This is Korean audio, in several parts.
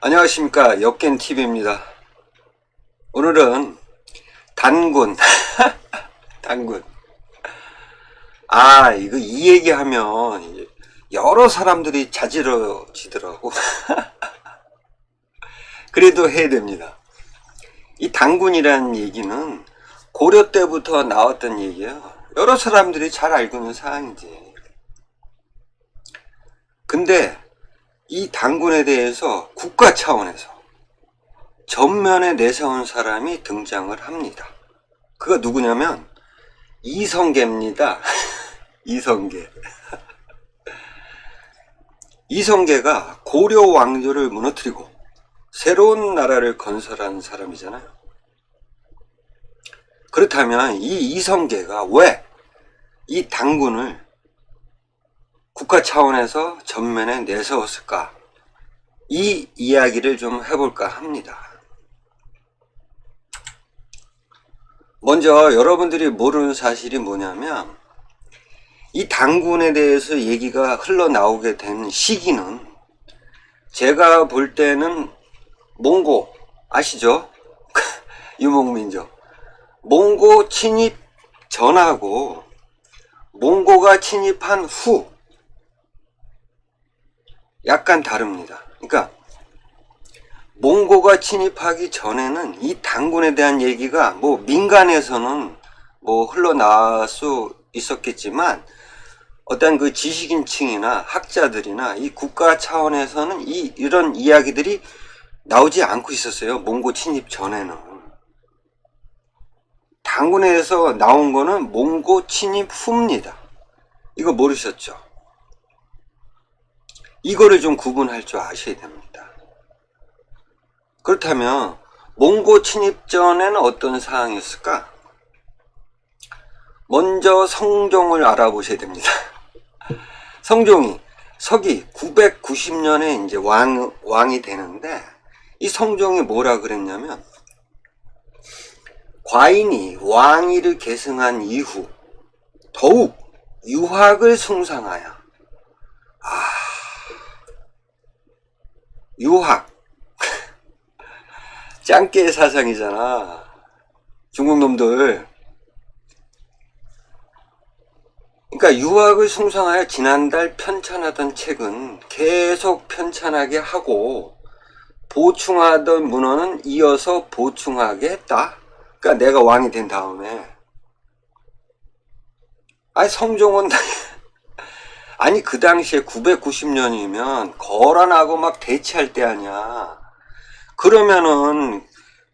안녕하십니까, 역겐TV입니다. 오늘은 단군 단군. 이거 이 얘기하면 여러 사람들이 자지러지더라고. 그래도 해야 됩니다. 이 단군이라는 얘기는 고려 때부터 나왔던 얘기예요. 여러 사람들이 잘 알고 있는 사항이지. 근데 이 단군에 대해서 국가 차원에서 전면에 내세운 사람이 등장을 합니다. 그가 누구냐면 이성계입니다. 이성계. 이성계가 고려 왕조를 무너뜨리고 새로운 나라를 건설한 사람이잖아요. 그렇다면 이 이성계가 왜 이 단군을 국가 차원에서 전면에 내세웠을까? 이 이야기를 좀 해볼까 합니다. 먼저 여러분들이 모르는 사실이 뭐냐면 이 단군에 대해서 얘기가 흘러나오게 된 시기는 제가 볼 때는 몽고 아시죠? 유목민족. 몽고 침입 전하고 몽고가 침입한 후 약간 다릅니다. 그러니까 몽고가 침입하기 전에는 이 단군에 대한 얘기가 뭐 민간에서는 뭐 흘러나올 수 있었겠지만 어떤 그 지식인층이나 학자들이나 이 국가 차원에서는 이런 이야기들이 나오지 않고 있었어요. 몽고 침입 전에는. 단군에서 나온 거는 몽고 침입 후입니다. 이거 모르셨죠? 이거를 좀 구분할 줄 아셔야 됩니다. 그렇다면 몽고 침입 전에는 어떤 상황이었을까? 먼저 성종을 알아보셔야 됩니다. 성종이 서기 990년에 이제 왕이 되는데 이 성종이 뭐라 그랬냐면 과인이 왕위를 계승한 이후 더욱 유학을 숭상하여 유학 짱깨 사상이잖아. 중국 놈들. 그러니까 유학을 숭상하여 지난달 편찬하던 책은 계속 편찬하게 하고 보충하던 문헌은 이어서 보충하게 했다. 그러니까 내가 왕이 된 다음에 성종은 아니 그 당시에 990년이면 거란하고 막 대치할 때 아니야. 그러면은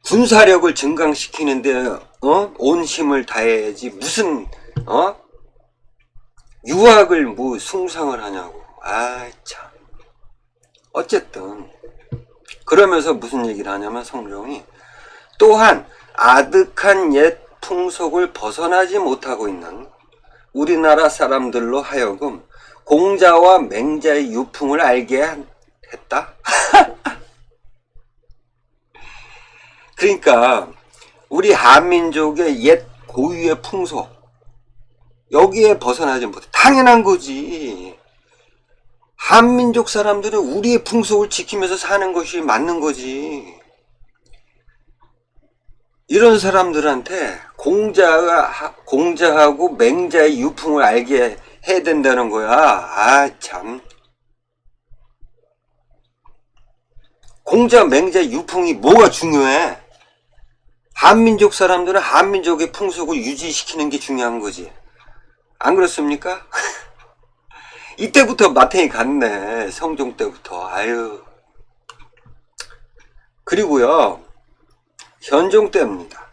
군사력을 증강시키는데 온 힘을 다해야지 무슨 유학을 뭐 숭상을 하냐고. 참. 어쨌든 그러면서 무슨 얘기를 하냐면 성종이 또한 아득한 옛 풍속을 벗어나지 못하고 있는 우리나라 사람들로 하여금 공자와 맹자의 유풍을 알게 했다. 그러니까 우리 한민족의 옛 고유의 풍속 여기에 벗어나지 못해. 당연한 거지. 한민족 사람들은 우리의 풍속을 지키면서 사는 것이 맞는 거지. 이런 사람들한테 공자하고 맹자의 유풍을 알게 해야 된다는 거야. 참. 공자, 맹자 유풍이 뭐가 중요해? 한민족 사람들은 한민족의 풍속을 유지시키는 게 중요한 거지. 안 그렇습니까? 이때부터 마탱이 갔네. 성종 때부터. 그리고요. 현종 때입니다.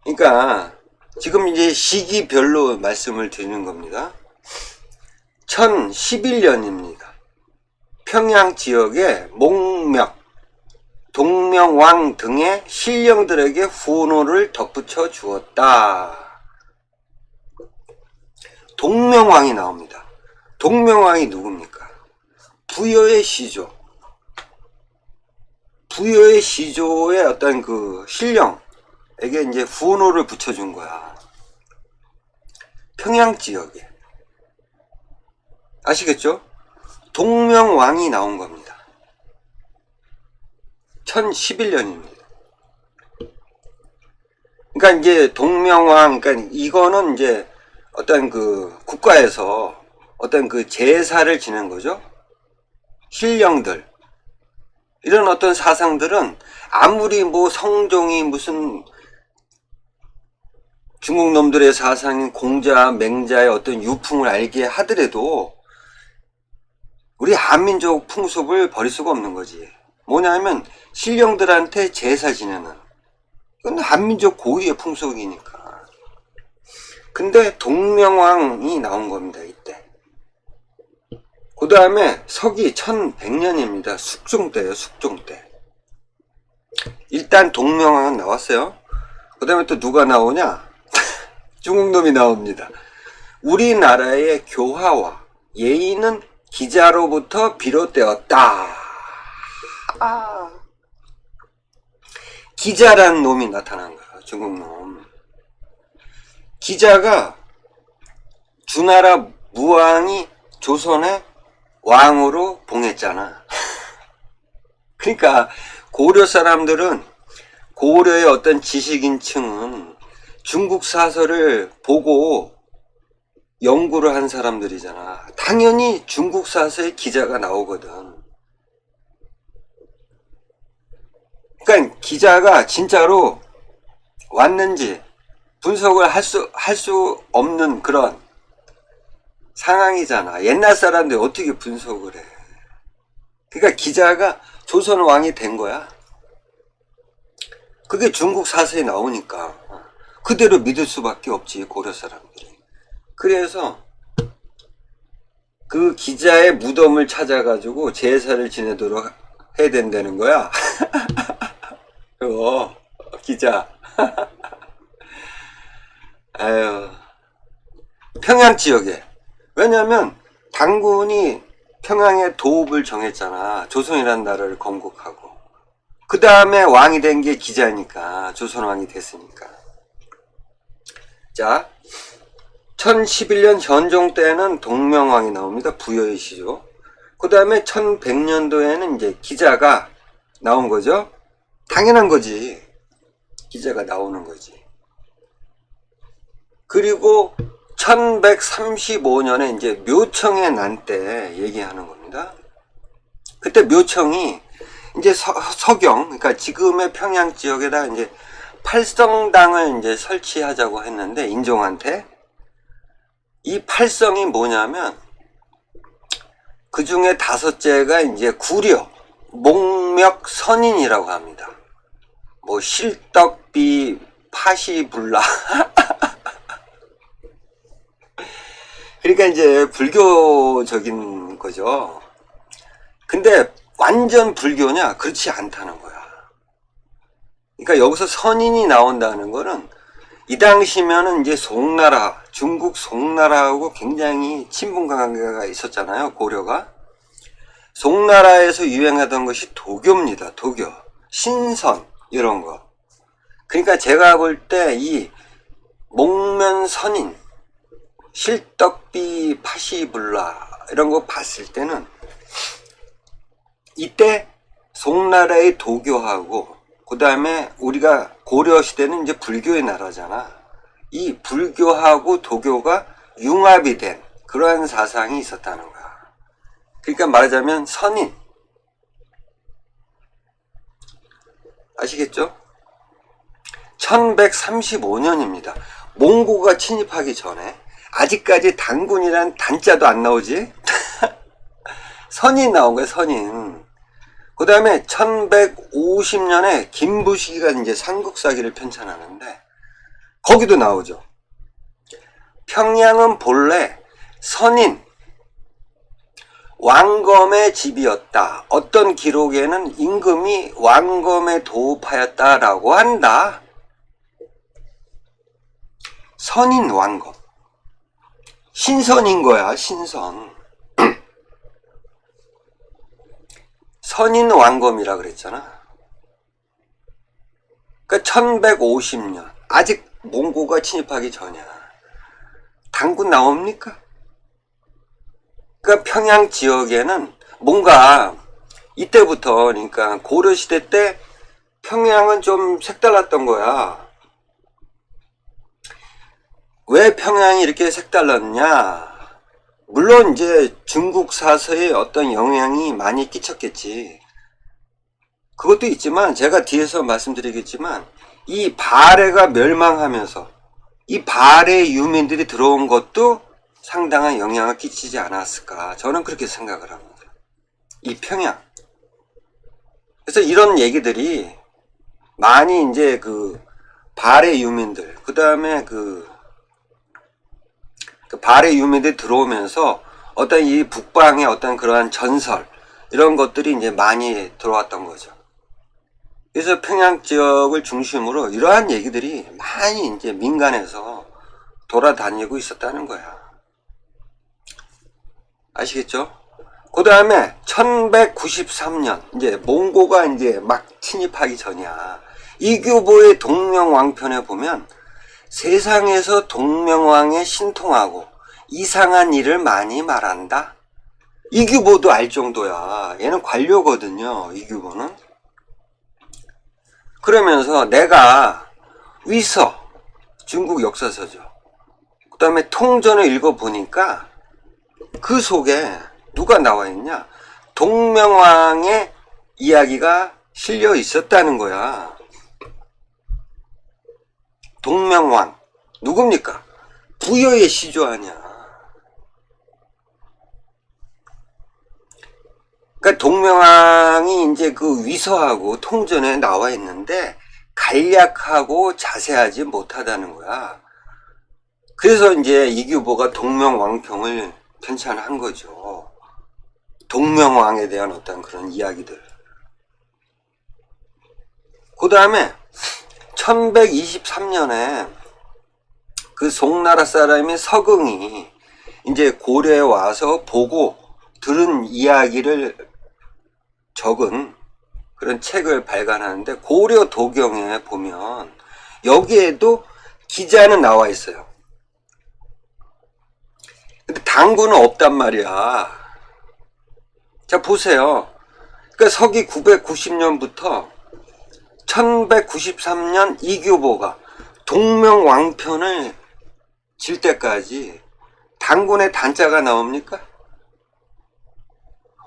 그러니까 지금 이제 시기별로 말씀을 드리는 겁니다. 1011년입니다. 평양 지역에 목명, 동명왕 등의 신령들에게 훈호를 덧붙여 주었다. 동명왕이 나옵니다. 동명왕이 누굽니까? 부여의 시조. 부여의 시조의 어떤 그 신령에게 이제 훈호를 붙여준 거야. 평양 지역에. 아시겠죠? 동명왕이 나온 겁니다. 1011년입니다. 그러니까 이제 동명왕, 그러니까 이거는 이제 어떤 그 국가에서 어떤 그 제사를 지낸 거죠. 신령들. 이런 어떤 사상들은 아무리 뭐 성종이 무슨 중국 놈들의 사상인 공자, 맹자의 어떤 유풍을 알게 하더라도 우리 한민족 풍습을 버릴 수가 없는 거지. 뭐냐면 신령들한테 제사 지내는, 이건 한민족 고유의 풍속이니까. 근데 동명왕이 나온 겁니다, 이때. 그 다음에 서기 1100년입니다. 숙종 때예요, 숙종 때. 일단 동명왕은 나왔어요. 그 다음에 또 누가 나오냐? 중국 놈이 나옵니다. 우리나라의 교화와 예의는 기자로부터 비롯되었다. 기자라는 놈이 나타난 거야, 중국 놈. 기자가 주나라 무왕이 조선의 왕으로 봉했잖아. 그러니까 고려 사람들은, 고려의 어떤 지식인층은 중국 사설을 보고 연구를 한 사람들이잖아. 당연히 중국 사서의 기자가 나오거든. 그러니까 기자가 진짜로 왔는지 분석을 할 수 없는 그런 상황이잖아. 옛날 사람들이 어떻게 분석을 해. 그러니까 기자가 조선 왕이 된 거야. 그게 중국 사서에 나오니까 그대로 믿을 수밖에 없지, 고려 사람들이. 그래서 그 기자의 무덤을 찾아가지고 제사를 지내도록 해야 된다는 거야. 그거 기자. 아유, 평양 지역에. 왜냐면 당군이 평양의 도읍을 정했잖아. 조선이라는 나라를 건국하고. 그 다음에 왕이 된 게 기자니까. 조선왕이 됐으니까. 자, 1011년 현종 때는 동명왕이 나옵니다. 부여의 시조. 그 다음에 1100년도에는 이제 기자가 나온 거죠. 당연한 거지. 기자가 나오는 거지. 그리고 1135년에 이제 묘청의 난 때 얘기하는 겁니다. 그때 묘청이 이제 서경, 그러니까 지금의 평양 지역에다 이제 팔성당을 이제 설치하자고 했는데, 인종한테. 이 팔성이 뭐냐면, 그 중에 다섯째가 이제 구려, 목멱선인이라고 합니다. 뭐, 실덕비, 파시불라. 그러니까 이제 불교적인 거죠. 근데 완전 불교냐? 그렇지 않다는 거야. 그러니까 여기서 선인이 나온다는 거는 이 당시면은 이제 송나라, 중국 송나라하고 굉장히 친분 관계가 있었잖아요, 고려가. 송나라에서 유행하던 것이 도교입니다, 도교. 신선, 이런 거. 그러니까 제가 볼 때 이 목면선인, 실덕비, 파시불라 이런 거 봤을 때는 이때 송나라의 도교하고, 그 다음에 우리가 고려 시대는 이제 불교의 나라잖아. 이 불교하고 도교가 융합이 된 그러한 사상이 있었다는 거야. 그러니까 말하자면 선인. 아시겠죠? 1135년입니다. 몽고가 침입하기 전에. 아직까지 단군이란 단자도 안 나오지? 선인 나온 거야, 선인. 그 다음에 1150년에 김부시기가 이제 삼국사기를 편찬하는데, 거기도 나오죠. 평양은 본래 선인, 왕검의 집이었다. 어떤 기록에는 임금이 왕검에 도읍하였다라고 한다. 선인 왕검. 신선인 거야, 신선. 선인 왕검이라 그랬잖아. 그러니까 1150년. 아직 몽고가 침입하기 전이야. 당군 나옵니까? 그러니까 평양 지역에는 뭔가 이때부터, 그러니까 고려시대 때 평양은 좀 색달랐던 거야. 왜 평양이 이렇게 색달랐냐? 물론 이제 중국 사서에 어떤 영향이 많이 끼쳤겠지. 그것도 있지만 제가 뒤에서 말씀드리겠지만 이 발해가 멸망하면서 이 발해 유민들이 들어온 것도 상당한 영향을 끼치지 않았을까, 저는 그렇게 생각을 합니다. 이 평양. 그래서 이런 얘기들이 많이 이제 그 발해 유민들, 그 다음에 그 발해 유민들이 들어오면서 어떤 이 북방의 어떤 그러한 전설, 이런 것들이 이제 많이 들어왔던 거죠. 그래서 평양 지역을 중심으로 이러한 얘기들이 많이 이제 민간에서 돌아다니고 있었다는 거야. 아시겠죠? 그 다음에 1193년, 이제 몽고가 이제 막 침입하기 전이야. 이규보의 동명왕편에 보면 세상에서 동명왕에 신통하고 이상한 일을 많이 말한다. 이규보도 알 정도야. 얘는 관료거든요, 이규보는. 그러면서 내가 위서, 중국 역사서죠. 그 다음에 통전을 읽어보니까 그 속에 누가 나와 있냐? 동명왕의 이야기가 실려 있었다는 거야. 동명왕. 누굽니까? 부여의 시조 아니야. 그러니까 동명왕이 이제 그 위서하고 통전에 나와 있는데 간략하고 자세하지 못하다는 거야. 그래서 이제 이규보가 동명왕평을 편찬한 거죠. 동명왕에 대한 어떤 그런 이야기들. 그 다음에 1123년에 그 송나라 사람인 서긍이 이제 고려에 와서 보고 들은 이야기를 적은 그런 책을 발간하는데, 고려 도경에 보면 여기에도 기자는 나와 있어요. 근데 당구는 없단 말이야. 자, 보세요. 그러니까 서기 990년부터 1193년 이규보가 동명왕편을 질 때까지 당군의 단자가 나옵니까?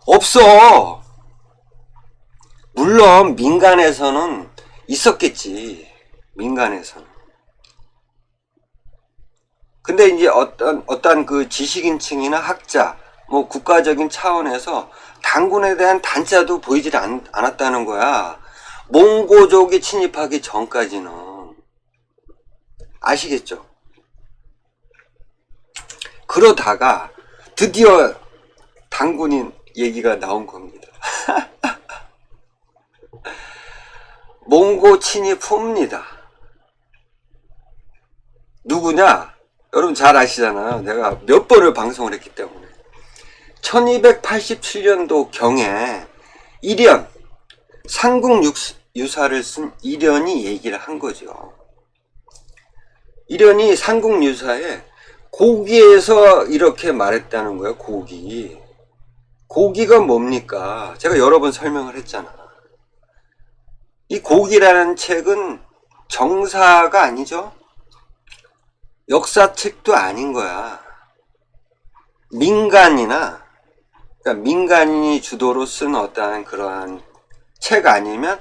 없어. 물론 민간에서는 있었겠지. 민간에서는. 근데 이제 어떤 그 지식인층이나 학자, 뭐 국가적인 차원에서 당군에 대한 단자도 보이질 않았다는 거야. 몽고족이 침입하기 전까지는. 아시겠죠? 그러다가 드디어 당군인 얘기가 나온 겁니다. 몽고 침입 후입니다. 누구냐? 여러분 잘 아시잖아요. 내가 몇 번을 방송을 했기 때문에. 1287년도 경에 일현, 삼국유사를 쓴 일현이 얘기를 한 거죠. 일현이 삼국유사에 고기에서 이렇게 말했다는 거예요. 고기. 고기가 뭡니까? 제가 여러 번 설명을 했잖아. 이 고기라는 책은 정사가 아니죠. 역사책도 아닌 거야. 민간이나, 그러니까 민간인이 주도로 쓴 어떠한 그러한 책 아니면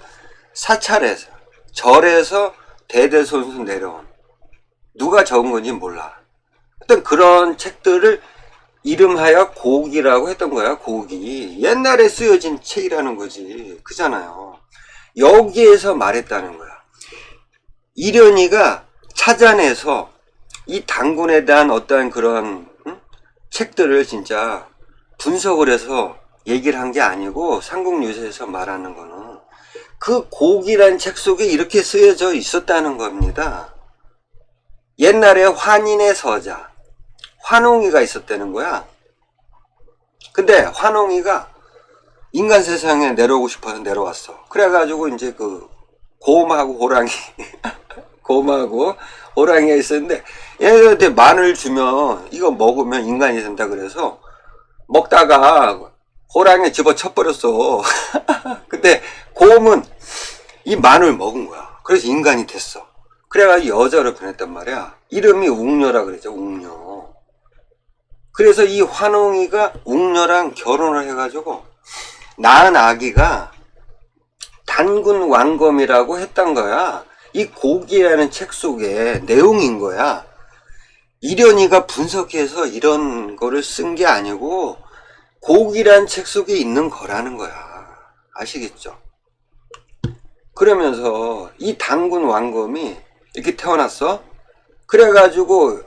사찰에서, 절에서 대대손손 내려온, 누가 적은 건지 몰라. 어떤 그런 책들을 이름하여 고기라고 했던 거야. 고기. 옛날에 쓰여진 책이라는 거지. 그잖아요. 여기에서 말했다는 거야. 이련이가 찾아내서 이 당군에 대한 어떠한 그런 책들을 진짜 분석을 해서 얘기를 한 게 아니고, 삼국유사에서 말하는 거는 그 고기란 책 속에 이렇게 쓰여져 있었다는 겁니다. 옛날에 환인의 서자 환웅이가 있었다는 거야. 근데 환웅이가 인간 세상에 내려오고 싶어서 내려왔어. 그래가지고 이제 그 곰하고 호랑이 곰하고 호랑이가 있었는데, 얘네들한테 마늘 주면 이거 먹으면 인간이 된다 그래서 먹다가 호랑이에 집어 쳐버렸어. 근데 곰은 이 마늘 먹은 거야. 그래서 인간이 됐어. 그래가지고 여자로 변했단 말이야. 이름이 웅녀라 그랬죠. 웅녀. 그래서 이 환웅이가 웅녀랑 결혼을 해가지고 낳은 아기가 단군 왕검이라고 했던 거야. 이 고기라는 책 속에 내용인 거야. 이련이가 분석해서 이런 거를 쓴 게 아니고 고기란 책 속에 있는 거라는 거야. 아시겠죠? 그러면서 이 단군 왕검이 이렇게 태어났어. 그래가지고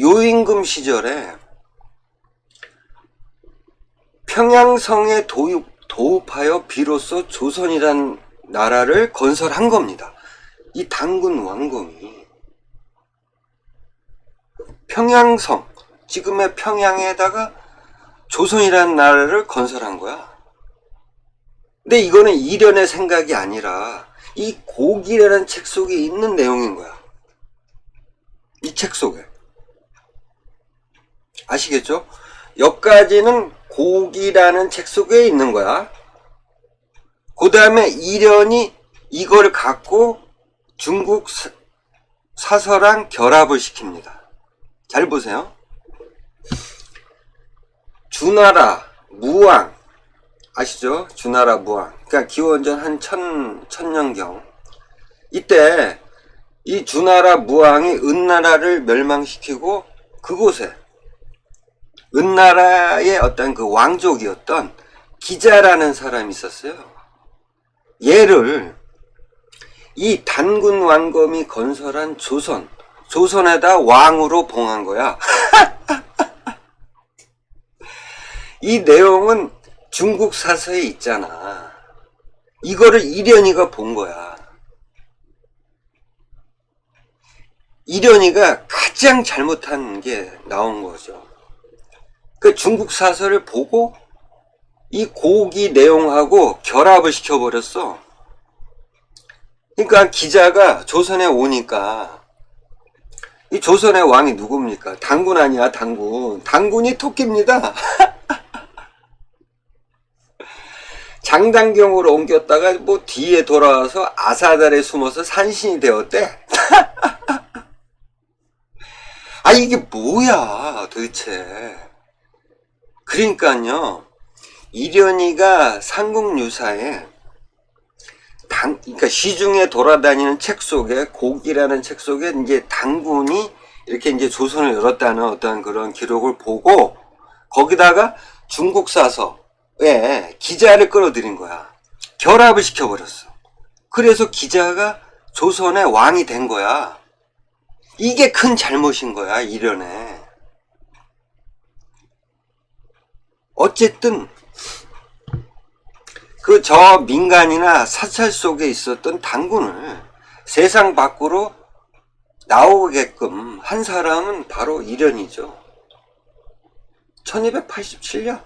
요임금 시절에 평양성에 도읍하여 비로소 조선이란 나라를 건설한 겁니다. 이 단군 왕검이 평양성, 지금의 평양에다가 조선이라는 나라를 건설한 거야. 근데 이거는 이련의 생각이 아니라 이 고기라는 책 속에 있는 내용인 거야. 이 책 속에. 아시겠죠? 여기까지는 고기라는 책 속에 있는 거야. 그 다음에 이련이 이걸 갖고 중국 사서랑 결합을 시킵니다. 잘 보세요. 주나라, 무왕, 아시죠? 주나라, 무왕. 그러니까 기원전 한 천년경. 이때 이 주나라, 무왕이 은나라를 멸망시키고 그곳에 은나라의 어떤 그 왕족이었던 기자라는 사람이 있었어요. 얘를 이 단군 왕검이 건설한 조선에다 왕으로 봉한 거야. 이 내용은 중국 사서에 있잖아. 이거를 이련이가 본 거야. 이련이가 가장 잘못한 게 나온 거죠. 그 중국 사서를 보고 이 고기 내용하고 결합을 시켜버렸어. 그러니까 기자가 조선에 오니까 이 조선의 왕이 누굽니까? 단군 아니야, 단군. 단군이 토끼입니다. 장단경으로 옮겼다가 뭐 뒤에 돌아와서 아사달에 숨어서 산신이 되었대. 아, 이게 뭐야 도대체. 그러니까요, 이련이가 삼국유사에 그러니까 시중에 돌아다니는 책 속에, 고기라는 책 속에 이제 단군이 이렇게 이제 조선을 열었다는 어떤 그런 기록을 보고 거기다가 중국 사서에 기자를 끌어들인 거야. 결합을 시켜버렸어. 그래서 기자가 조선의 왕이 된 거야. 이게 큰 잘못인 거야, 이련에. 어쨌든 그 저 민간이나 사찰 속에 있었던 단군을 세상 밖으로 나오게끔 한 사람은 바로 이련이죠. 1287년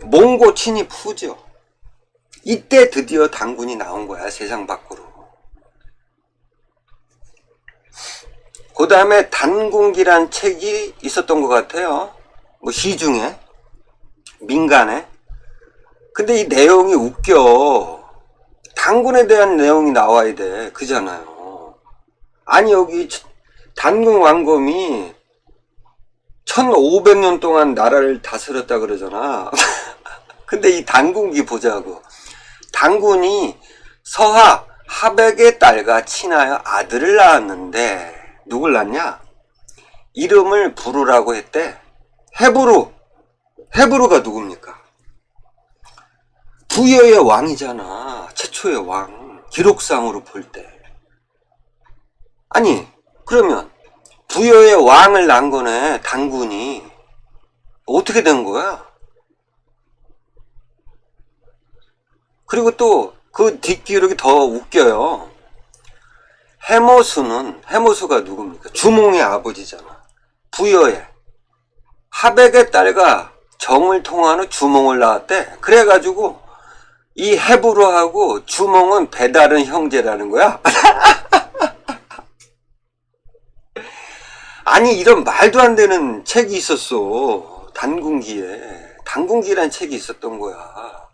몽고 침입 후죠. 이때 드디어 단군이 나온 거야, 세상 밖으로. 그 다음에 단군기란 책이 있었던 것 같아요. 뭐 시중에, 민간에. 근데 이 내용이 웃겨. 단군에 대한 내용이 나와야 돼. 그잖아요. 아니, 여기 단군 왕검이 1500년 동안 나라를 다스렸다 그러잖아. 근데 이 단군기 보자고. 단군이 서하 하백의 딸과 친하여 아들을 낳았는데 누굴 낳냐? 이름을 부르라고 했대. 헤브루가 누굽니까? 부여의 왕이잖아. 최초의 왕. 기록상으로 볼 때. 아니, 그러면 부여의 왕을 낳은 거네, 단군이. 어떻게 된 거야? 그리고 또 그 뒷기록이 더 웃겨요. 해모수가 누굽니까? 주몽의 아버지잖아. 부여의 하백의 딸과 정을 통한 주몽을 낳았대. 그래가지고 이 헤브루하고 주몽은 배다른 형제라는 거야. 아니, 이런 말도 안 되는 책이 있었어. 단군기에. 당군기란 책이 있었던 거야.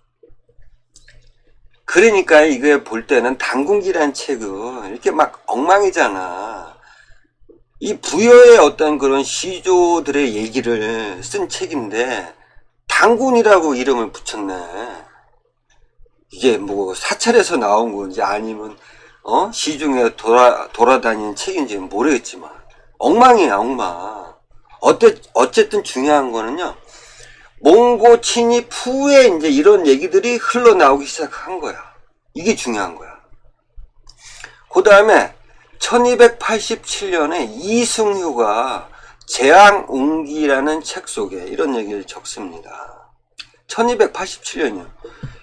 그러니까 이게 볼 때는 당군기란 책은 이렇게 막 엉망이잖아. 이 부여의 어떤 그런 시조들의 얘기를 쓴 책인데 당군이라고 이름을 붙였네. 이게 뭐 사찰에서 나온 건지 아니면 시중에 돌아다니는 책인지 모르겠지만 엉망이야, 엉망. 어쨌든 중요한 거는요, 몽고 침입 후에 이제 이런 얘기들이 흘러나오기 시작한 거야. 이게 중요한 거야. 그 다음에 1287년에 이승효가 재앙운기라는 책 속에 이런 얘기를 적습니다. 1287년이요.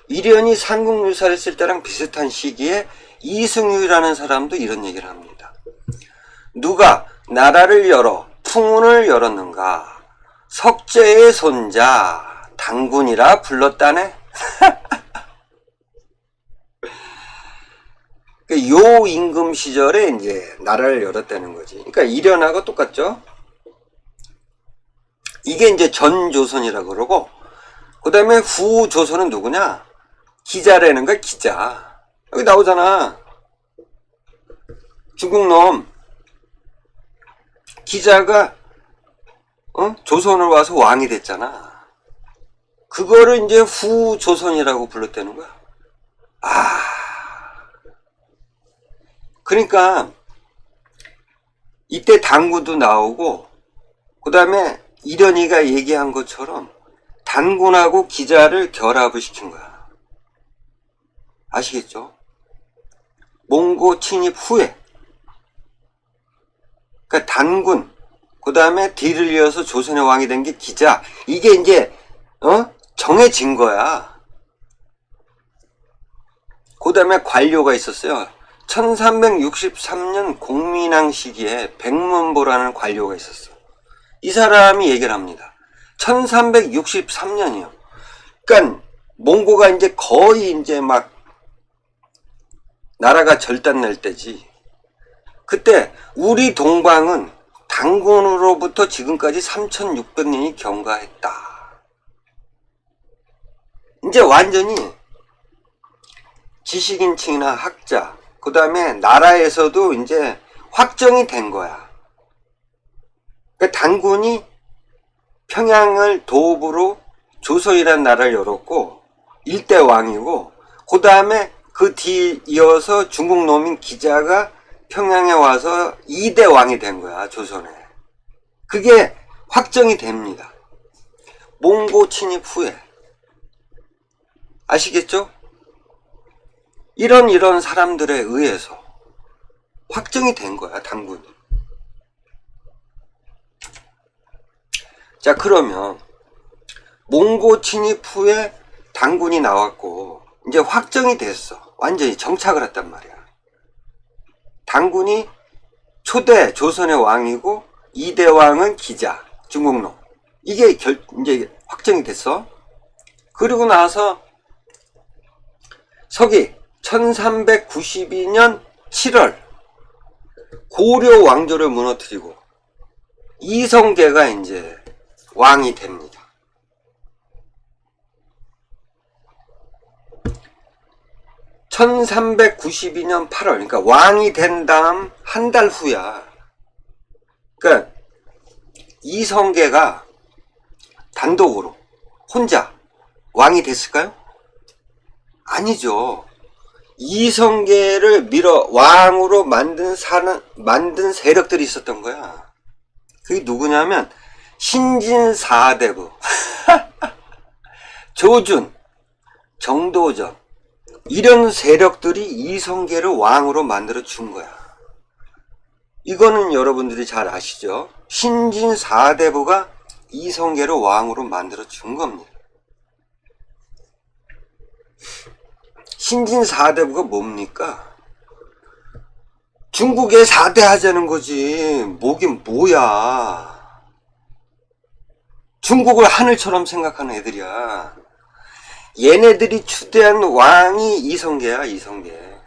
이련이 삼국유사를 쓸 때랑 비슷한 시기에 이승효라는 사람도 이런 얘기를 합니다. 누가 나라를 열어 풍운을 열었는가? 석재의 손자 당군이라 불렀다네. 요 임금 시절에 이제 나라를 열었다는 거지. 그러니까 이련하고 똑같죠. 이게 이제 전조선이라고 그러고, 그 다음에 후조선은 누구냐? 기자라는 거야, 기자. 여기 나오잖아. 중국놈 기자가 조선을 와서 왕이 됐잖아. 그거를 이제 후조선이라고 불렀다는 거야. 그러니까 이때 당군도 나오고, 그 다음에 이련이가 얘기한 것처럼 단군하고 기자를 결합을 시킨 거야. 아시겠죠? 몽고 침입 후에. 그러니까 단군, 그 다음에 뒤를 이어서 조선의 왕이 된 게 기자. 이게 이제 정해진 거야. 그 다음에 관료가 있었어요. 1363년 공민왕 시기에 백문보라는 관료가 있었어. 이 사람이 얘기를 합니다. 1363년이요. 그러니까 몽고가 이제 거의 이제 막 나라가 절단날 때지. 그때 우리 동방은 당군으로부터 지금까지 3600년이 경과했다. 이제 완전히 지식인층이나 학자, 그 다음에 나라에서도 이제 확정이 된 거야. 그러니까 단군이 평양을 도읍으로 조선이라는 나라를 열었고, 일대 왕이고, 그 다음에 그 뒤 이어서 중국 놈인 기자가 평양에 와서 2대 왕이 된 거야, 조선에. 그게 확정이 됩니다. 몽고 침입 후에. 아시겠죠? 이런 사람들에 의해서 확정이 된 거야, 당군이. 자, 그러면 몽고 침입 후에 당군이 나왔고 이제 확정이 됐어. 완전히 정착을 했단 말이야. 당군이 초대 조선의 왕이고 2대 왕은 기자, 중국놈. 이게 이제 확정이 됐어. 그리고 나서 서기 1392년 7월 고려 왕조를 무너뜨리고 이성계가 이제 왕이 됩니다. 1392년 8월, 그러니까 왕이 된 다음 한 달 후야. 그러니까 이성계가 단독으로 혼자 왕이 됐을까요? 아니죠. 이성계를 밀어 왕으로 만든 세력들이 있었던 거야. 그게 누구냐면 신진사대부, 조준, 정도전, 이런 세력들이 이성계를 왕으로 만들어 준 거야. 이거는 여러분들이 잘 아시죠? 신진사대부가 이성계를 왕으로 만들어 준 겁니다. 신진사대부가 뭡니까? 중국에 4대 하자는 거지. 뭐긴 뭐야. 중국을 하늘처럼 생각하는 애들이야. 얘네들이 추대한 왕이 이성계야, 이성계.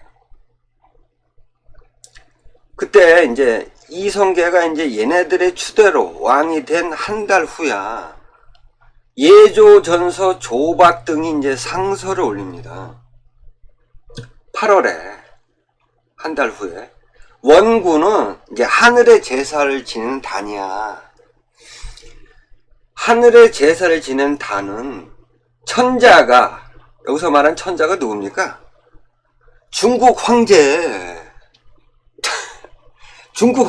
그때 이제 이성계가 이제 얘네들의 추대로 왕이 된 한 달 후야. 예조전서 조박 등이 이제 상서를 올립니다. 8월에 한 달 후에 원군은 이제 하늘의 제사를 지내는 단이야. 하늘의 제사를 지내는 단은 천자가, 여기서 말한 천자가 누굽니까? 중국 황제. 중국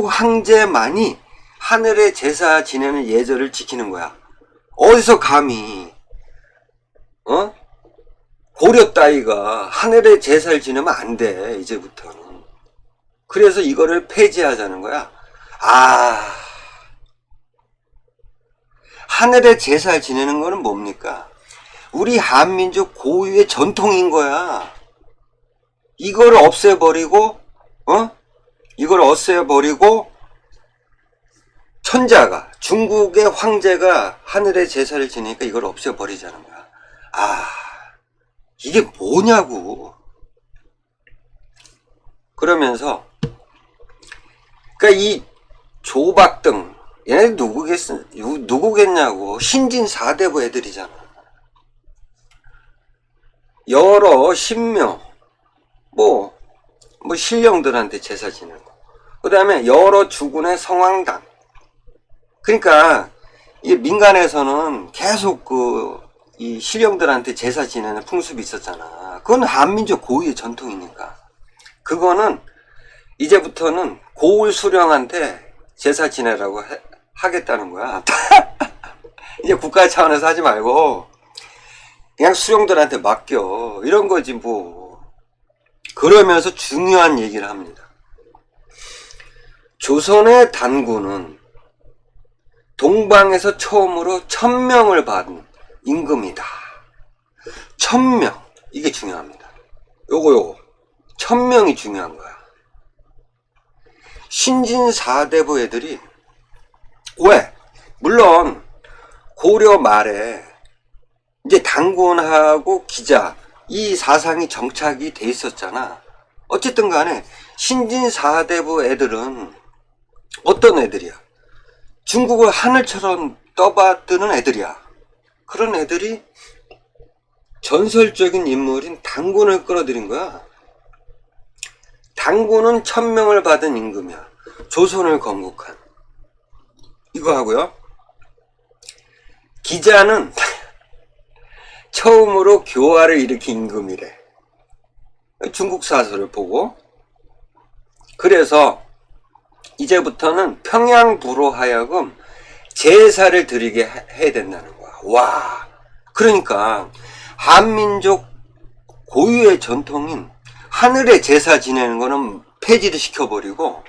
황제만이 하늘의 제사 지내는 예절을 지키는 거야. 어디서 감히 고려 따위가 하늘의 제사를 지내면 안 돼, 이제부터는. 그래서 이거를 폐지하자는 거야. 하늘의 제사를 지내는 거는 뭡니까? 우리 한민족 고유의 전통인 거야. 이걸 없애버리고 천자가, 중국의 황제가 하늘의 제사를 지내니까 이걸 없애버리자는 거야. 이게 뭐냐고. 그러면서 그러니까 이 조박등 얘네 누구겠냐고. 신진 4대부 애들이잖아. 여러 신묘 뭐 신령들한테 제사 지내고, 그 다음에 여러 주군의 성황당. 그러니까 이 민간에서는 계속 이 신령들한테 제사 지내는 풍습이 있었잖아. 그건 한민족 고유의 전통이니까. 그거는 이제부터는 고을 수령한테 제사 지내라고 하겠다는 거야. 이제 국가 차원에서 하지 말고 그냥 수령들한테 맡겨, 이런 거지 뭐. 그러면서 중요한 얘기를 합니다. 조선의 단군은 동방에서 처음으로 1000명을 받은 임금이다. 1000명, 이게 중요합니다. 요거 1000명이 중요한 거야. 신진 4대부 애들이, 왜? 물론 고려 말에 이제 단군하고 기자, 이 사상이 정착이 돼 있었잖아. 어쨌든 간에 신진 4대부 애들은 어떤 애들이야? 중국을 하늘처럼 떠받드는 애들이야. 그런 애들이 전설적인 인물인 단군을 끌어들인 거야. 단군은 1000명을 받은 임금이야. 조선을 건국한. 이거 하고요. 기자는 처음으로 교화를 일으킨 임금이래. 중국 사설을 보고. 그래서 이제부터는 평양부로 하여금 제사를 드리게 해야 된다는 거야. 와, 그러니까 한민족 고유의 전통인 하늘의 제사 지내는 거는 폐지를 시켜버리고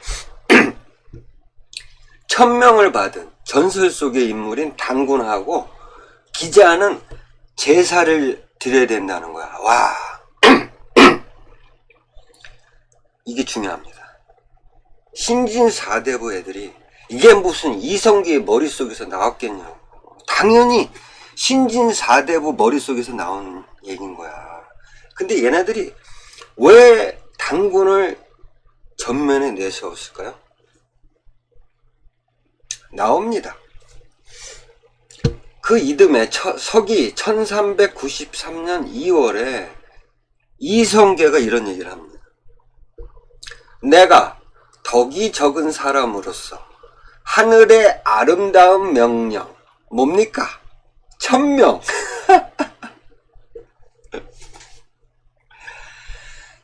1000명을 받은 전설 속의 인물인 단군하고 기자는 제사를 드려야 된다는 거야. 와, 이게 중요합니다. 신진 4대부 애들이 이게 무슨 이성계의 머릿속에서 나왔겠냐고. 당연히 신진 4대부 머릿속에서 나온 얘기인 거야. 근데 얘네들이 왜 단군을 전면에 내세웠을까요? 나옵니다. 그 이듬해 서기 1393년 2월에 이성계가 이런 얘기를 합니다. 내가 덕이 적은 사람으로서 하늘의 아름다운 명령, 뭡니까? 1000명.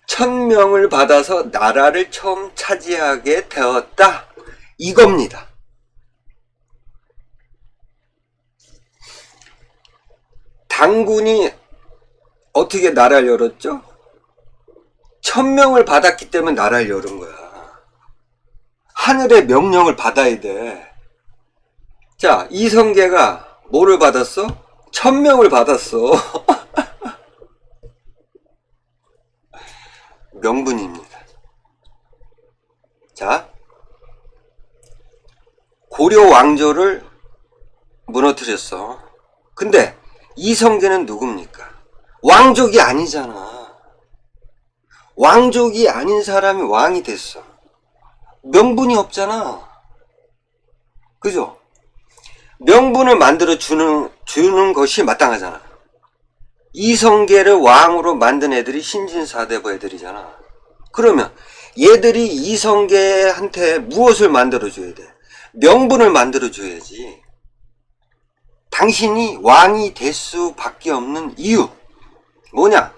1000명을 받아서 나라를 처음 차지하게 되었다. 이겁니다. 단군이 어떻게 나라를 열었죠? 1000명을 받았기 때문에 나라를 열은 거야. 하늘의 명령을 받아야 돼. 자, 이성계가 뭐를 받았어? 1000명을 받았어. 명분입니다. 자, 고려 왕조를 무너뜨렸어. 근데 이성계는 누굽니까? 왕족이 아니잖아. 왕족이 아닌 사람이 왕이 됐어. 명분이 없잖아. 그죠? 명분을 만들어 주는 것이 마땅하잖아. 이성계를 왕으로 만든 애들이 신진사대부 애들이잖아. 그러면 얘들이 이성계한테 무엇을 만들어줘야 돼? 명분을 만들어줘야지. 당신이 왕이 될 수밖에 없는 이유 뭐냐?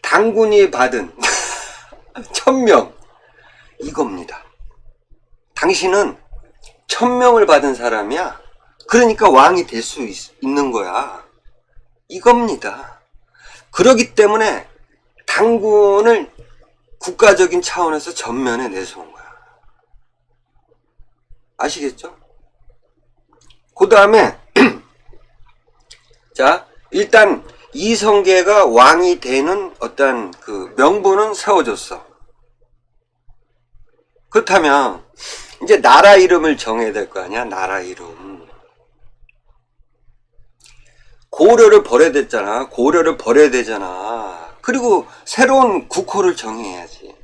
당군이 받은 천명, 이겁니다. 당신은 천명을 받은 사람이야. 그러니까 왕이 될 수 있는 거야. 이겁니다. 그렇기 때문에 당군을 국가적인 차원에서 전면에 내세운 거야. 아시겠죠? 그 다음에 자, 일단 이성계가 왕이 되는 어떤 그 명분은 세워줬어. 그렇다면 이제 나라 이름을 정해야 될 거 아니야. 나라 이름. 고려를 버려야 됐잖아. 고려를 버려야 되잖아. 그리고 새로운 국호를 정해야지.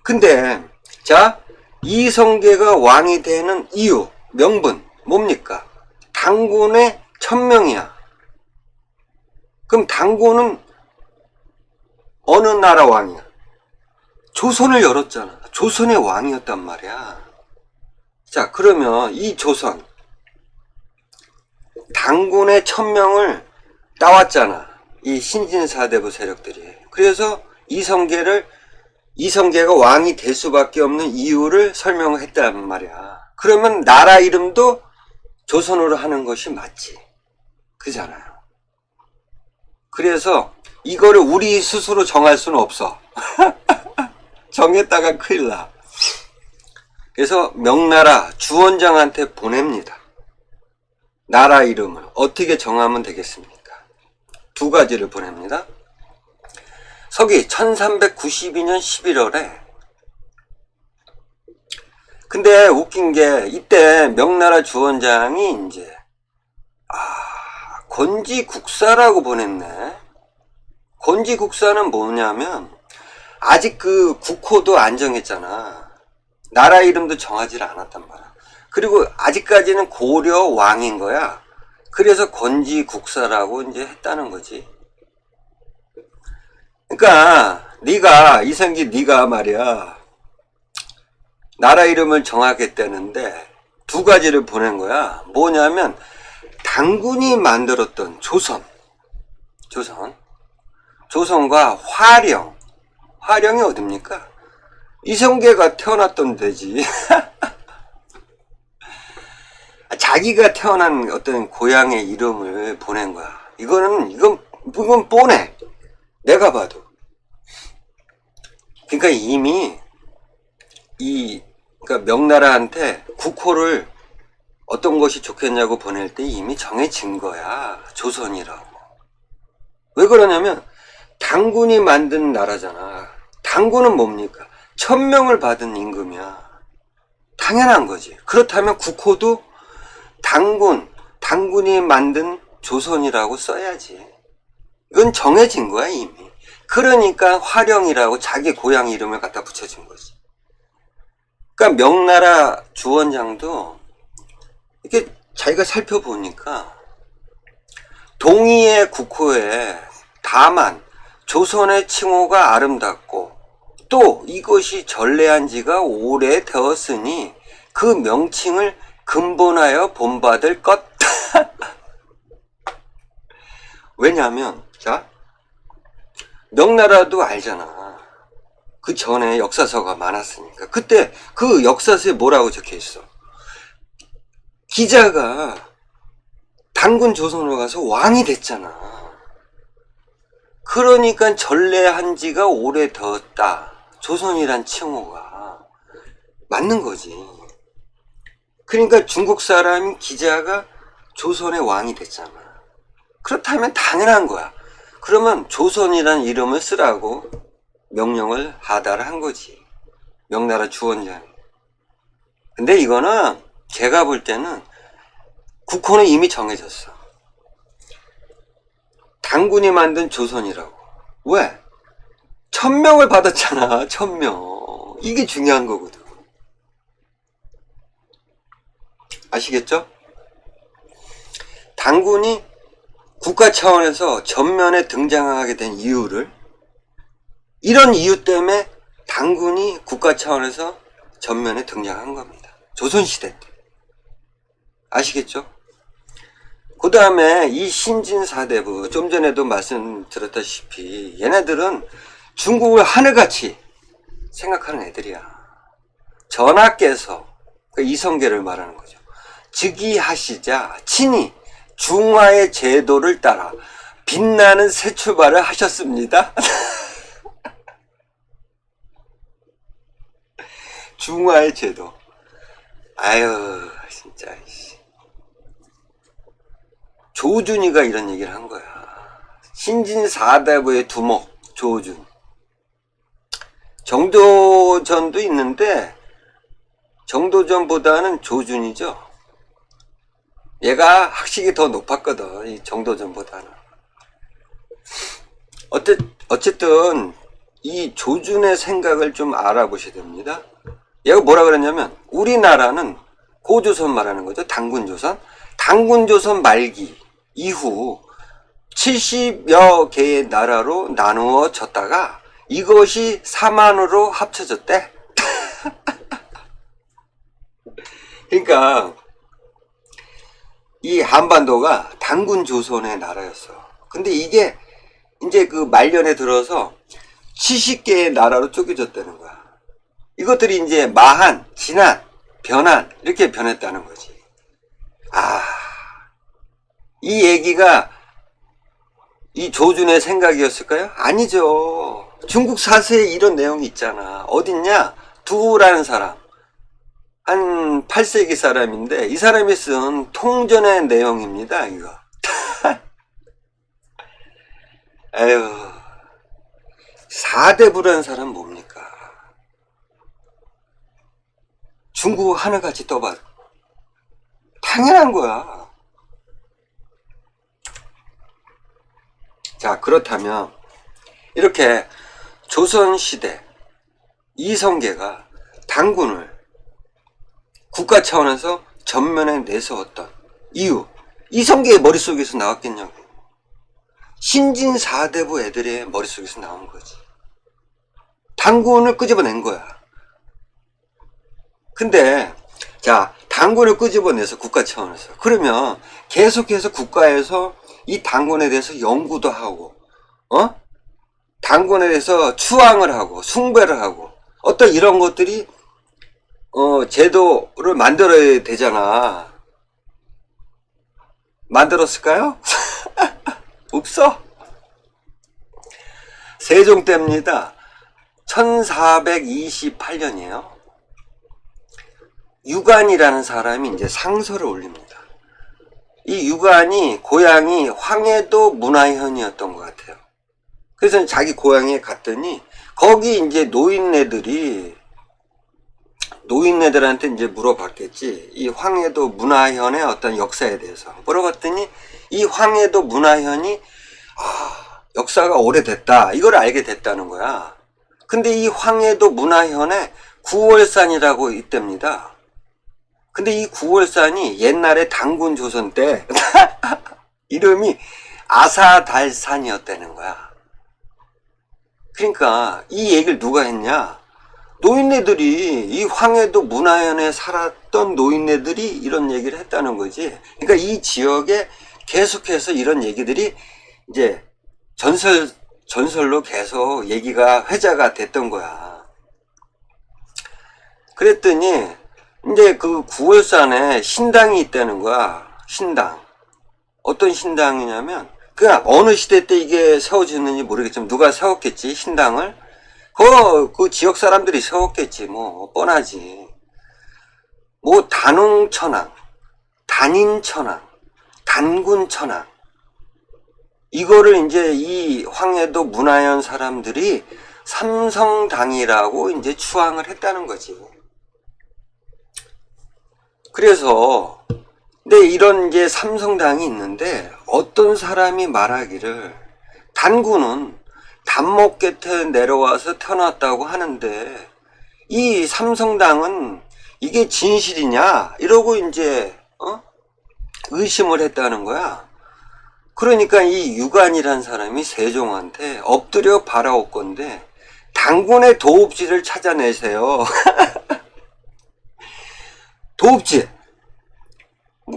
근데 자, 이성계가 왕이 되는 이유, 명분 뭡니까? 당군의 천명이야. 그럼 당군은 어느 나라 왕이야? 조선을 열었잖아. 조선의 왕이었단 말이야. 자, 그러면 이 조선 당군의 천명을 따왔잖아. 이 신진사대부 세력들이. 그래서 이성계가 왕이 될 수밖에 없는 이유를 설명했단 말이야. 그러면 나라 이름도 조선으로 하는 것이 맞지. 그잖아요. 그래서 이거를 우리 스스로 정할 수는 없어. 정했다가 큰일 나. 그래서 명나라 주원장한테 보냅니다. 나라 이름을 어떻게 정하면 되겠습니까? 두 가지를 보냅니다. 서기 1392년 11월에 근데 웃긴 게 이때 명나라 주원장이 이제 건지국사라고 보냈네. 건지국사는 뭐냐면 아직 그 국호도 안 정했잖아. 나라 이름도 정하지 않았단 말이야. 그리고 아직까지는 고려 왕인 거야. 그래서 건지국사라고 이제 했다는 거지. 그러니까 네가 말이야. 나라 이름을 정하겠다는데 두 가지를 보낸 거야. 뭐냐면 당군이 만들었던 조선과 화령이 어딥니까? 이성계가 태어났던 데지. 자기가 태어난 어떤 고향의 이름을 보낸 거야. 이건 뻔해. 내가 봐도. 그러니까 이미 그러니까 명나라한테 국호를 어떤 것이 좋겠냐고 보낼 때 이미 정해진 거야. 조선이라고. 왜 그러냐면 당군이 만든 나라잖아. 당군은 뭡니까? 천명을 받은 임금이야. 당연한 거지. 그렇다면 국호도 당군이 만든 조선이라고 써야지. 이건 정해진 거야 이미. 그러니까 화령이라고 자기 고향 이름을 갖다 붙여준 거지. 그러니까 명나라 주원장도 이렇게 자기가 살펴보니까 동의의 국호에 다만 조선의 칭호가 아름답고 또 이것이 전래한 지가 오래되었으니 그 명칭을 근본하여 본받을 것. 왜냐하면 자, 명나라도 알잖아. 그 전에 역사서가 많았으니까. 그때 그 역사서에 뭐라고 적혀 있어? 기자가 당군 조선으로 가서 왕이 됐잖아. 그러니까 전래한 지가 오래되었다. 조선이란 칭호가 맞는 거지. 그러니까 중국 사람인 기자가 조선의 왕이 됐잖아. 그렇다면 당연한 거야. 그러면 조선이란 이름을 쓰라고 명령을 하달을 한 거지. 명나라 주원장이. 근데 이거는 제가 볼 때는 국호는 이미 정해졌어. 당군이 만든 조선이라고. 왜? 천명을 받았잖아. 천명. 이게 중요한 거거든. 아시겠죠? 당군이 국가 차원에서 전면에 등장하게 된 이유를, 이런 이유 때문에 당군이 국가 차원에서 전면에 등장한 겁니다. 조선시대 때. 아시겠죠? 그 다음에 이 신진사대부, 좀 전에도 말씀드렸다시피 얘네들은 중국을 하늘같이 생각하는 애들이야. 전하께서, 그 이성계를 말하는 거죠. 즉위하시자 친히 중화의 제도를 따라 빛나는 새 출발을 하셨습니다. 중화의 제도. 아유, 진짜. 조준이가 이런 얘기를 한 거야. 신진사대부의 두목, 조준. 정도전도 있는데, 정도전보다는 조준이죠. 얘가 학식이 더 높았거든, 이 정도전보다는. 어쨌든, 이 조준의 생각을 좀 알아보셔야 됩니다. 얘가 뭐라 그랬냐면, 우리나라는 고조선 말하는 거죠. 당군조선. 당군조선 말기 이후 70여 개의 나라로 나누어졌다가 이것이 사만으로 합쳐졌대. 그러니까 이 한반도가 당군조선의 나라였어. 근데 이게 이제 그 말년에 들어서 70개의 나라로 쪼개졌다는 거야. 이것들이 이제 마한, 진한, 변한 이렇게 변했다는 거지. 이 얘기가 이 조준의 생각이었을까요? 아니죠. 중국 사세에 이런 내용이 있잖아. 어딨냐? 두라는 사람. 한 8세기 사람인데 이 사람이 쓴 통전의 내용입니다. 이거. 에휴. 사대부라는 사람 뭡니까? 중국 하늘같이 떠봐. 당연한 거야. 자, 그렇다면 이렇게 조선시대 이성계가 당군을 국가 차원에서 전면에 내세웠던 이유, 이성계의 머릿속에서 나왔겠냐고. 신진사대부 애들의 머릿속에서 나온 거지. 당군을 끄집어낸 거야. 근데 자, 당군을 끄집어내서 국가 차원에서, 그러면 계속해서 국가에서 이 당군에 대해서 연구도 하고, 당군에 대해서 추앙을 하고 숭배를 하고 어떤 이런 것들이 제도를 만들어야 되잖아. 만들었을까요? 없어. 세종 때입니다. 1428년이에요. 유관이라는 사람이 이제 상서를 올립니다. 이 유관이 고향이 황해도 문화현이었던 것 같아요. 그래서 자기 고향에 갔더니 거기 이제 노인네들한테 이제 물어봤겠지. 이 황해도 문화현의 어떤 역사에 대해서 물어봤더니 이 황해도 문화현이 역사가 오래됐다, 이걸 알게 됐다는 거야. 근데 이 황해도 문화현에 구월산이라고 있답니다. 근데 이 구월산이 옛날에 당군 조선 때 이름이 아사달산이었다는 거야. 그러니까 이 얘기를 누가 했냐? 노인네들이, 이 황해도 문화현에 살았던 노인네들이 이런 얘기를 했다는 거지. 그러니까 이 지역에 계속해서 이런 얘기들이 이제 전설로 계속 얘기가 회자가 됐던 거야. 그랬더니 이제 그 구월산에 신당이 있다는 거야. 신당. 어떤 신당이냐면, 그냥 어느 시대 때 이게 세워졌는지 모르겠지만 누가 세웠겠지, 신당을. 그 지역 사람들이 세웠겠지, 뭐 뻔하지. 뭐 단웅천왕, 단인천왕, 단군천왕, 이거를 이제 이 황해도 문화현 사람들이 삼성당이라고 이제 추앙을 했다는 거지. 그래서 근데 이런 이제 삼성당이 있는데 어떤 사람이 말하기를 단군은 단목 곁에 내려와서 태어났다고 하는데 이 삼성당은 이게 진실이냐 이러고 이제 의심을 했다는 거야. 그러니까 이 유관이란 사람이 세종한테 엎드려 바라올 건데 당군의 도읍지를 찾아내세요. 도읍지.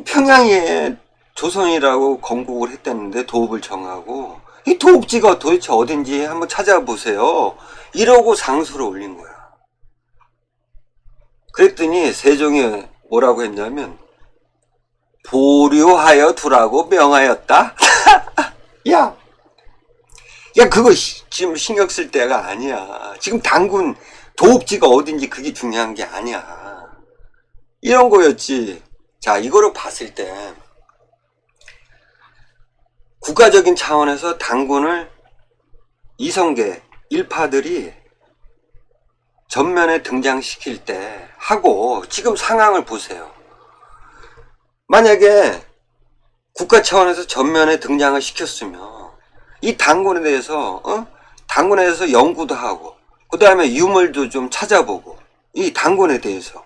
평양에 조선이라고 건국을 했다는데 도읍을 정하고 이 도읍지가 도대체 어딘지 한번 찾아보세요. 이러고 상소를 올린 거야. 그랬더니 세종이 뭐라고 했냐면 보류하여 두라고 명하였다. 야, 그거 지금 신경 쓸 때가 아니야. 지금 당군 도읍지가 어딘지 그게 중요한 게 아니야. 이런 거였지. 자, 이거로 봤을 때 국가적인 차원에서 당군을 이성계 일파들이 전면에 등장시킬 때 하고 지금 상황을 보세요. 만약에 국가 차원에서 전면에 등장을 시켰으면 이 당군에 대해서 연구도 하고 그 다음에 유물도 좀 찾아보고 이 당군에 대해서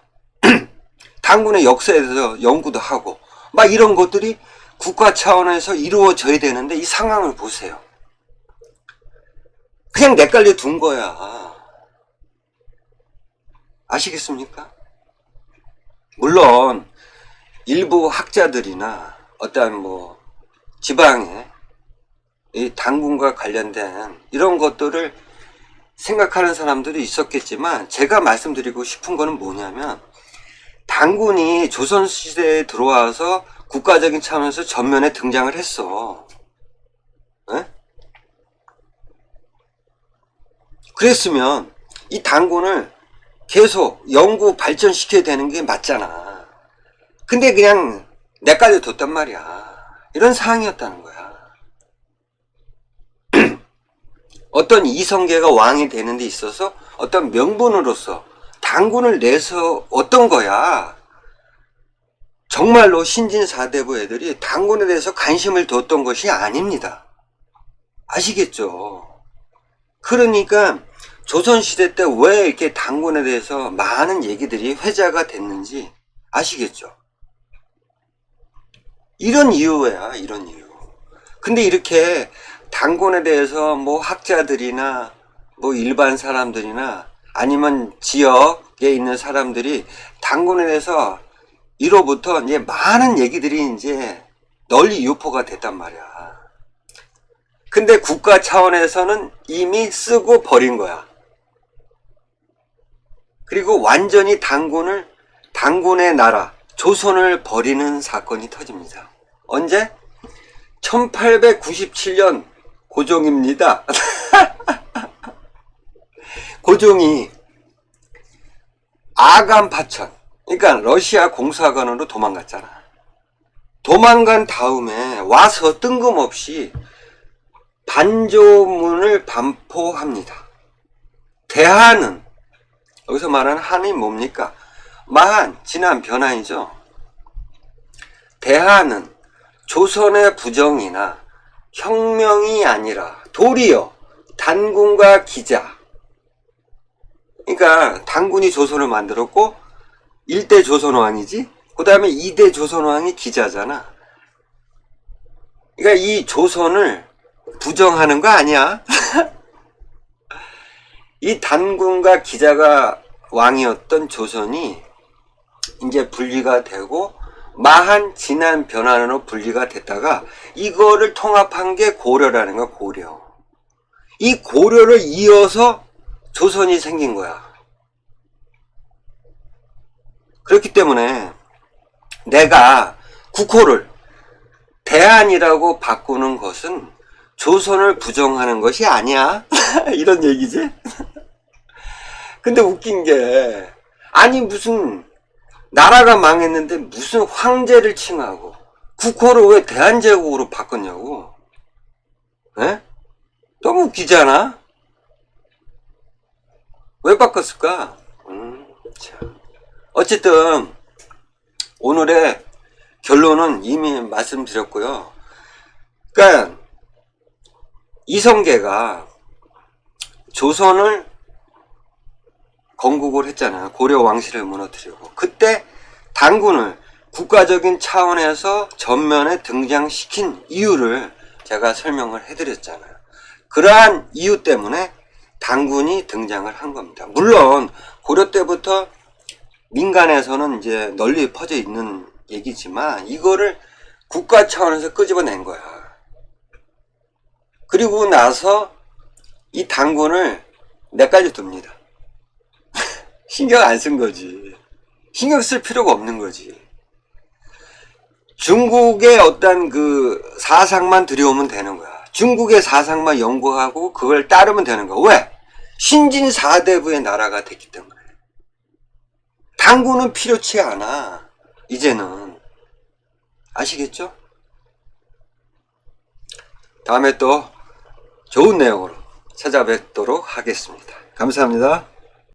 당군의 역사에 대해서 연구도 하고 막 이런 것들이 국가 차원에서 이루어져야 되는데 이 상황을 보세요. 그냥 내깔려 둔 거야. 아시겠습니까? 물론 일부 학자들이나 어떤 지방에 이 당군과 관련된 이런 것들을 생각하는 사람들이 있었겠지만 제가 말씀드리고 싶은 거는 뭐냐면 당군이 조선시대에 들어와서 국가적인 차원에서 전면에 등장을 했어. 에? 그랬으면 이 당군을 계속 연구 발전시켜야 되는 게 맞잖아. 근데 그냥 내까지 뒀단 말이야. 이런 상황이었다는 거야. 어떤 이성계가 왕이 되는 데 있어서 어떤 명분으로서 당군을 내서 어떤 거야. 정말로 신진사대부 애들이 당군에 대해서 관심을 뒀던 것이 아닙니다. 아시겠죠? 그러니까 조선시대 때 왜 이렇게 당군에 대해서 많은 얘기들이 회자가 됐는지 아시겠죠? 이런 이유야, 이런 이유. 근데 이렇게 당군에 대해서 학자들이나 일반 사람들이나 아니면 지역에 있는 사람들이 당군에 대해서 이로부터 이제 많은 얘기들이 이제 널리 유포가 됐단 말이야. 근데 국가 차원에서는 이미 쓰고 버린 거야. 그리고 완전히 당군의 나라, 조선을 버리는 사건이 터집니다. 언제? 1897년 고종입니다. 고종이 아간파천, 그러니까 러시아 공사관으로 도망갔잖아. 도망간 다음에 와서 뜬금없이 반조문을 반포합니다. 대한은, 여기서 말하는 한이 뭡니까? 마한, 지난 변한이죠. 대한은 조선의 부정이나 혁명이 아니라 도리어 단군과 기자. 그러니까 단군이 조선을 만들었고 1대 조선왕이지, 그 다음에 2대 조선왕이 기자잖아. 그러니까 이 조선을 부정하는 거 아니야. 이 단군과 기자가 왕이었던 조선이 이제 분리가 되고 마한, 진한, 변한으로 분리가 됐다가 이거를 통합한 게 고려라는 거야. 고려. 이 고려를 이어서 조선이 생긴 거야. 그렇기 때문에 내가 국호를 대한이라고 바꾸는 것은 조선을 부정하는 것이 아니야. 이런 얘기지. 근데 웃긴 게, 아니 무슨 나라가 망했는데 무슨 황제를 칭하고 국호를 왜 대한제국으로 바꿨냐고. 에? 너무 웃기잖아. 왜 바꿨을까? 참. 어쨌든 오늘의 결론은 이미 말씀드렸고요. 그러니까 이성계가 조선을 건국을 했잖아요. 고려 왕실을 무너뜨리고. 그때 당군을 국가적인 차원에서 전면에 등장시킨 이유를 제가 설명을 해드렸잖아요. 그러한 이유 때문에 당군이 등장을 한 겁니다. 물론 고려 때부터 민간에서는 이제 널리 퍼져 있는 얘기지만 이거를 국가 차원에서 끄집어낸 거야. 그리고 나서 이 당군을 내까지 둡니다. 신경 안 쓴 거지. 신경 쓸 필요가 없는 거지. 중국의 어떤 그 사상만 들여오면 되는 거야. 중국의 사상만 연구하고 그걸 따르면 되는 거야. 왜? 신진사대부의 나라가 됐기 때문에. 당군은 필요치 않아. 이제는. 아시겠죠? 다음에 또 좋은 내용으로 찾아뵙도록 하겠습니다. 감사합니다.